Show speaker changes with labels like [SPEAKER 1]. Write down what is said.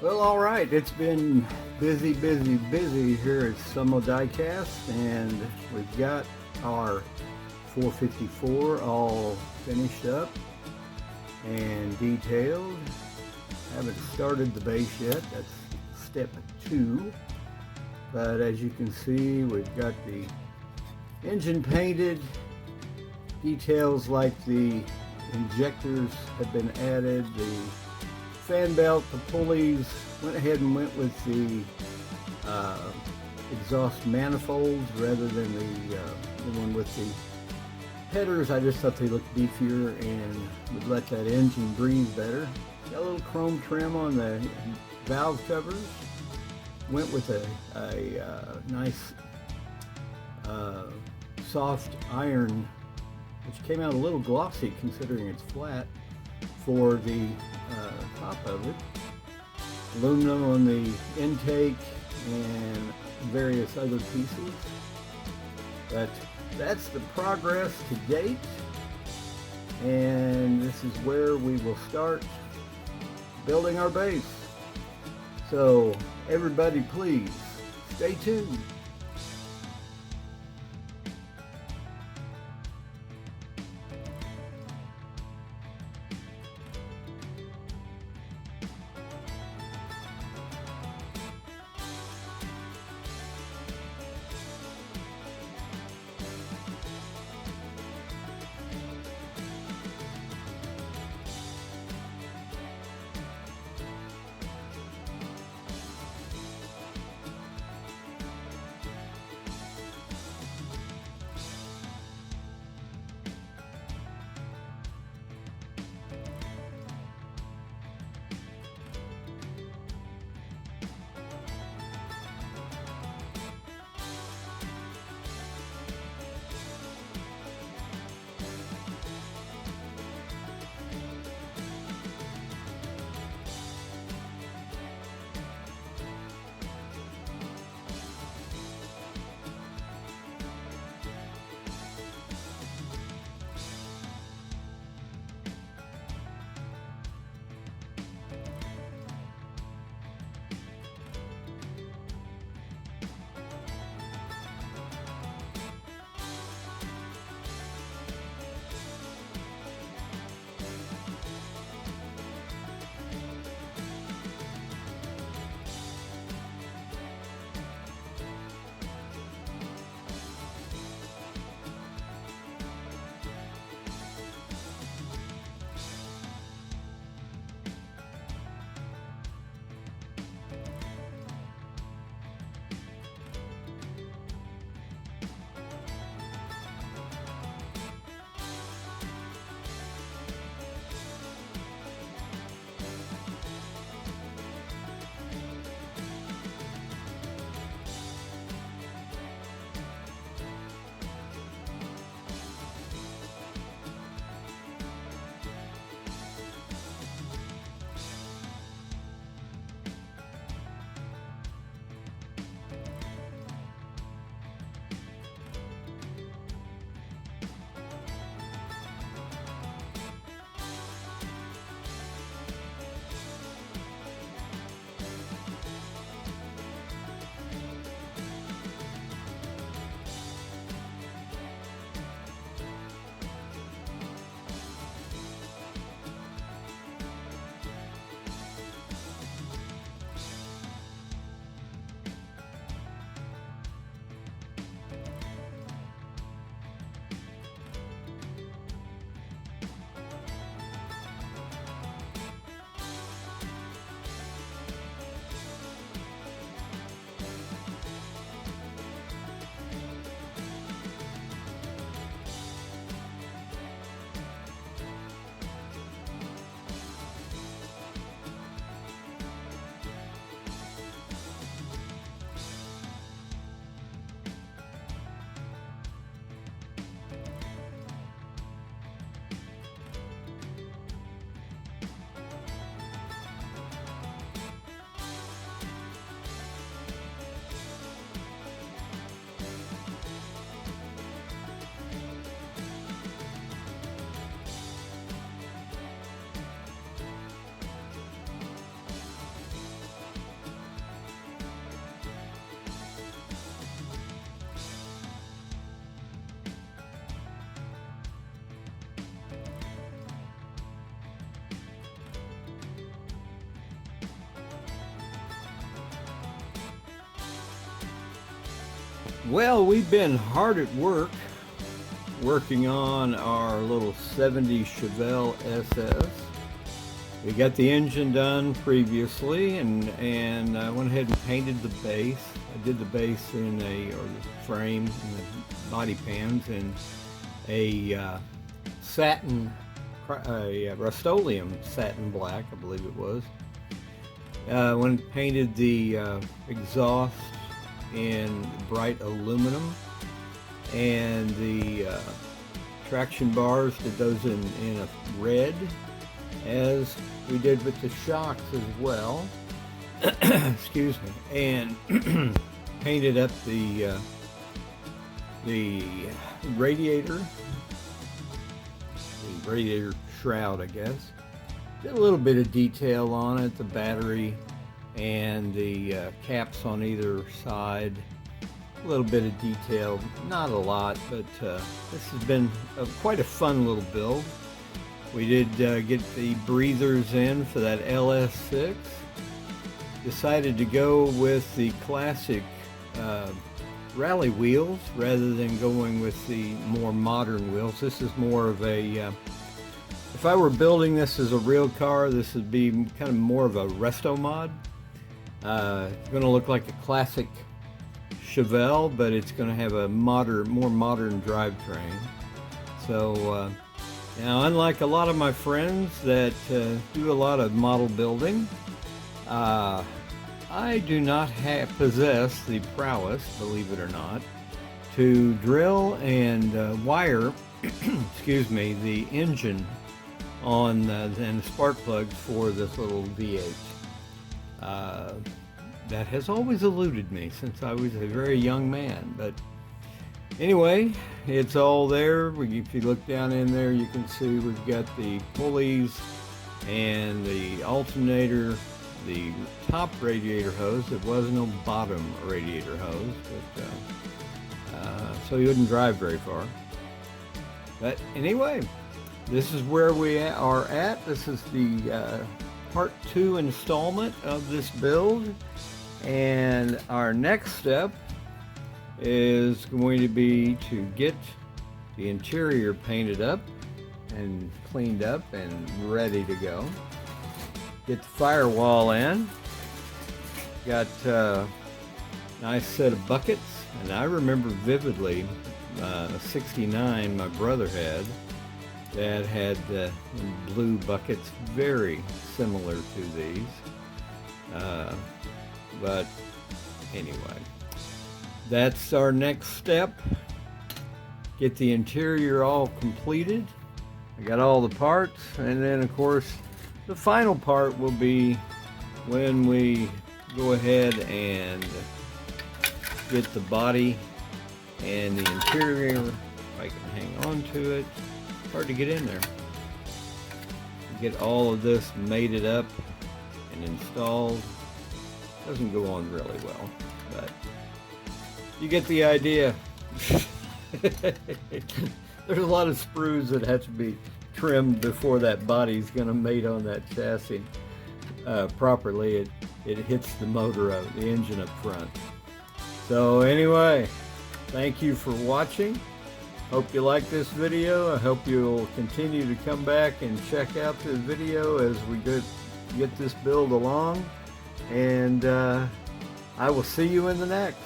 [SPEAKER 1] Well, all right. It's been busy here at Sumo Diecast, and we've got our 454 all finished up and detailed. Haven't started the base yet. That's step 2. But as you can see, we've got the engine painted. Details like the injectors have been added. The fan belt, the pulleys, went ahead and went with the exhaust manifolds rather than the one with the headers. I just thought they looked beefier and would let that engine breathe better. Got a little chrome trim on the valve covers. Went with a nice soft iron, which came out a little glossy considering it's flat, for the top of it. Aluminum on the intake and various other pieces. But that's the progress to date, and this is where we will start building our base. So everybody, please stay tuned. Well, we've been hard at work working on our little 70 Chevelle SS. We got the engine done previously, and I went ahead and painted the base. I did the base or the frame and the body pans in a satin, a RUSTOLEUM satin black, I believe it was. When painted the exhaust in bright aluminum, and the traction bars, did those in a red, as we did with the shocks as well. Excuse me. And painted up the radiator shroud, I guess. Did a little bit of detail on it, the battery and the caps on either side. A little bit of detail, not a lot, but this has been quite a fun little build. We did get the breathers in for that LS6. Decided to go with the classic rally wheels rather than going with the more modern wheels. This is more of a, if I were building this as a real car, this would be kind of more of a resto mod. It's going to look like a classic Chevelle, but it's going to have a more modern drivetrain. So now, unlike a lot of my friends that do a lot of model building, I do not possess the prowess, believe it or not, to drill and wire, excuse me, the engine on and the spark plugs for this little V8. That has always eluded me since I was a very young man, but anyway, it's all there. If you look down in there, you can see we've got the pulleys and the alternator, the top radiator hose. There was no bottom radiator hose, but so you wouldn't drive very far. But anyway, this is where we are at. This is the part 2 installment of this build, and our next step is going to be to get the interior painted up and cleaned up and ready to go. Get the firewall in. Got a nice set of buckets, and I remember vividly a 69 my brother had that had blue buckets very similar to these. But anyway, that's our next step. Get the interior all completed. I got all the parts, and then of course the final part will be when we go ahead and get the body and the interior. If I can hang on to it. It's hard to get in there. Get all of this mated up and installed. Doesn't go on really well, but you get the idea. There's a lot of sprues that have to be trimmed before that body's going to mate on that chassis properly. It hits the motor of the engine up front. So anyway, thank you for watching. Hope you like this video. I hope you'll continue to come back and check out this video as we get this build along. And I will see you in the next.